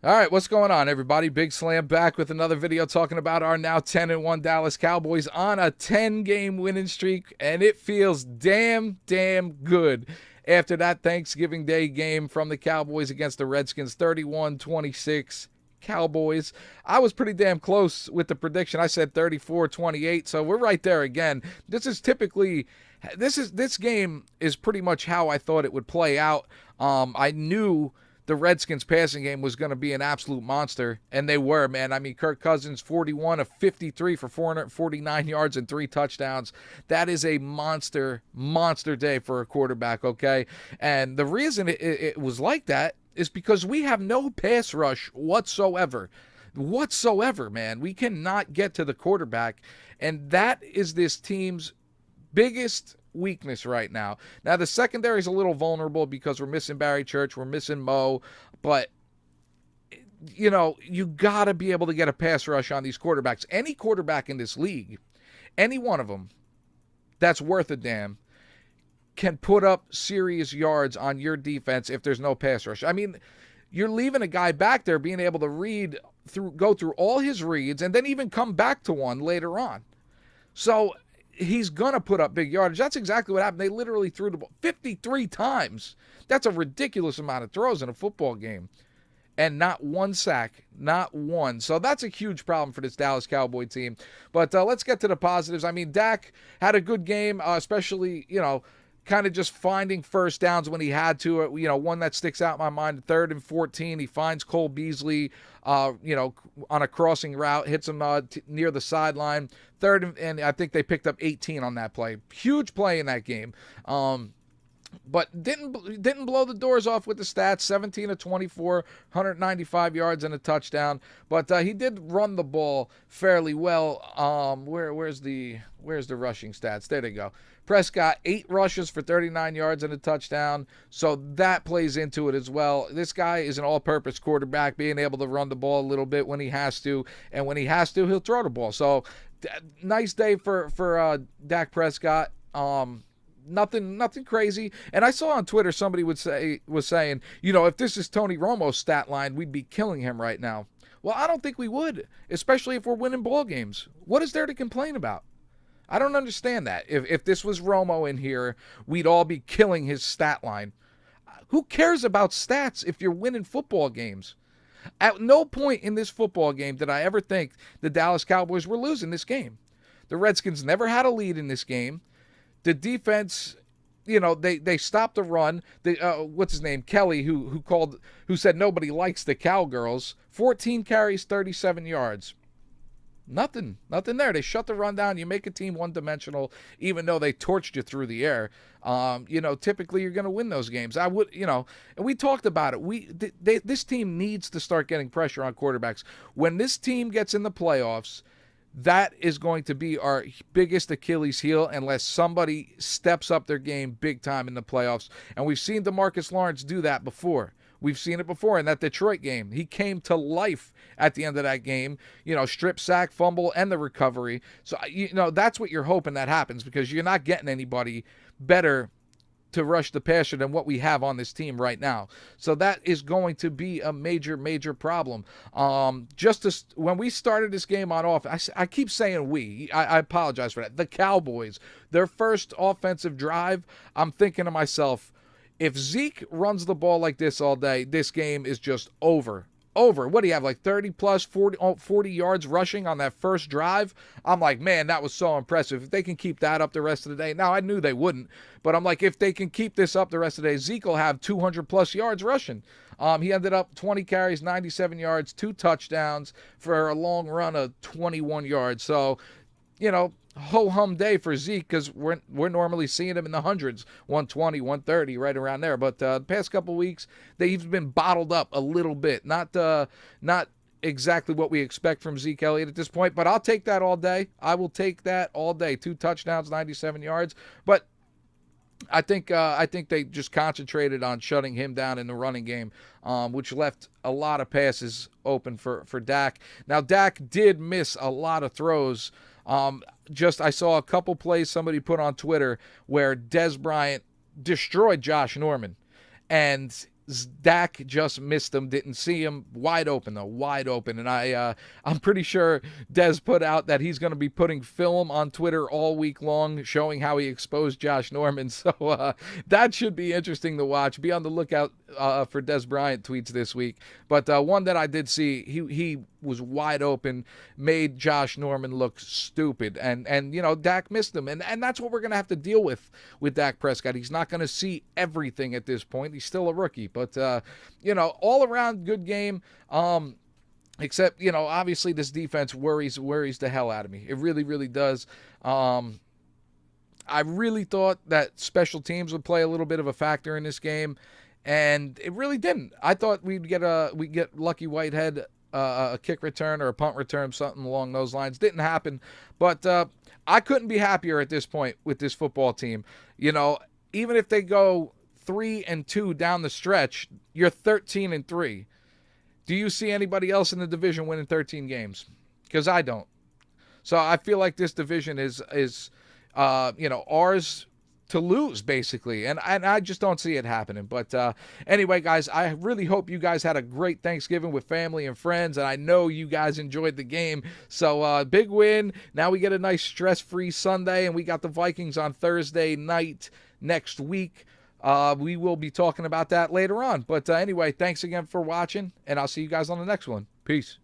All right, what's going on, everybody? Big Slam back with another video talking about our now 10-1 Dallas Cowboys on a 10-game winning streak, and it feels damn good after that Thanksgiving Day game from the Cowboys against the Redskins, 31-26. Cowboys. I was pretty damn close with the prediction. I said 34-28, so we're right there again. This game is pretty much how I thought it would play out. I knew the Redskins passing game was going to be an absolute monster, and they were, man. I mean, Kirk Cousins, 41 of 53 for 449 yards and 3 touchdowns. That is a monster day for a quarterback, okay? And the reason it was like that is because we have no pass rush whatsoever, man. We cannot get to the quarterback, and that is this team's biggest weakness right now. Now, the secondary is a little vulnerable because we're missing Barry Church, we're missing Mo, but you got to be able to get a pass rush on these quarterbacks. Any quarterback in this league, any one of them that's worth a damn, can put up serious yards on your defense if there's no pass rush. I mean, you're leaving a guy back there being able to go through all his reads and then even come back to one later on. So he's going to put up big yardage. That's exactly what happened. They literally threw the ball 53 times. That's a ridiculous amount of throws in a football game. And not one sack, not one. So that's a huge problem for this Dallas Cowboy team. But let's get to the positives. I mean, Dak had a good game, especially, kind of just finding first downs when he had to. One that sticks out in my mind, 3rd and 14. He finds Cole Beasley, on a crossing route, hits him near the sideline. 3rd and I think they picked up 18 on that play. Huge play in that game. But didn't blow the doors off with the stats. 17 of 24, 195 yards and a touchdown. But he did run the ball fairly well. Where's the rushing stats? There they go. Prescott, 8 rushes for 39 yards and a touchdown. So that plays into it as well. This guy is an all-purpose quarterback, being able to run the ball a little bit when he has to, and when he has to, he'll throw the ball. So nice day for Dak Prescott. Nothing crazy. And I saw on Twitter somebody was saying, if this is Tony Romo's stat line, we'd be killing him right now. Well, I don't think we would, especially if we're winning ball games. What is there to complain about? I don't understand that. If this was Romo in here, we'd all be killing his stat line. Who cares about stats if you're winning football games? At no point in this football game did I ever think the Dallas Cowboys were losing this game. The Redskins never had a lead in this game. The defense, they stopped the run. What's his name? Kelly, who said nobody likes the Cowgirls. 14 carries, 37 yards. Nothing there. They shut the run down. You make a team one-dimensional, even though they torched you through the air. Typically you're going to win those games. And we talked about it. This team needs to start getting pressure on quarterbacks. When this team gets in the playoffs, that is going to be our biggest Achilles heel unless somebody steps up their game big time in the playoffs. And we've seen DeMarcus Lawrence do that before. We've seen it before in that Detroit game. He came to life at the end of that game, strip sack, fumble, and the recovery. So, that's what you're hoping that happens, because you're not getting anybody better to rush the passer than what we have on this team right now. So that is going to be a major problem. When we started this game on offense, I keep saying we. I apologize for that. The Cowboys, their first offensive drive, I'm thinking to myself, if Zeke runs the ball like this all day, this game is just over. What do you have, like 30 plus, 40 yards rushing on that first drive? I'm like, man, that was so impressive. If they can keep that up the rest of the day. Now, I knew they wouldn't, but I'm like, if they can keep this up the rest of the day, Zeke will have 200 plus yards rushing. He ended up 20 carries, 97 yards, 2 touchdowns for a long run of 21 yards. So, ho-hum day for Zeke, because we're normally seeing him in the hundreds, 120, 130, right around there. But the past couple weeks, they've been bottled up a little bit. Not exactly what we expect from Zeke Elliott at this point, but I'll take that all day. I will take that all day. 2 touchdowns, 97 yards. But I think they just concentrated on shutting him down in the running game, which left a lot of passes open for Dak. Now, Dak did miss a lot of throws. I saw a couple plays somebody put on Twitter where Dez Bryant destroyed Josh Norman. And Dak just missed him, didn't see him. Wide open, though, wide open. And I'm pretty sure Dez put out that he's going to be putting film on Twitter all week long showing how he exposed Josh Norman. So that should be interesting to watch. Be on the lookout for Dez Bryant tweets this week. But one that I did see, he was wide open, made Josh Norman look stupid. And you know, Dak missed him. And that's what we're going to have to deal with Dak Prescott. He's not going to see everything at this point. He's still a rookie. But, you know, all around good game. Except, you know, obviously this defense worries the hell out of me. It really, really does. I really thought that special teams would play a little bit of a factor in this game, and it really didn't. I thought we'd get Lucky Whitehead a kick return or a punt return, something along those lines. Didn't happen, but I couldn't be happier at this point with this football team. You know, even if they go 3-2 down the stretch, you're 13-3. Do you see anybody else in the division winning 13 games? Because I don't. So I feel like this division is you know, ours to lose, basically. And I just don't see it happening. But anyway, guys, I really hope you guys had a great Thanksgiving with family and friends. And I know you guys enjoyed the game. So big win. Now we get a nice stress-free Sunday. And we got the Vikings on Thursday night next week. We will be talking about that later on. But anyway, thanks again for watching. And I'll see you guys on the next one. Peace.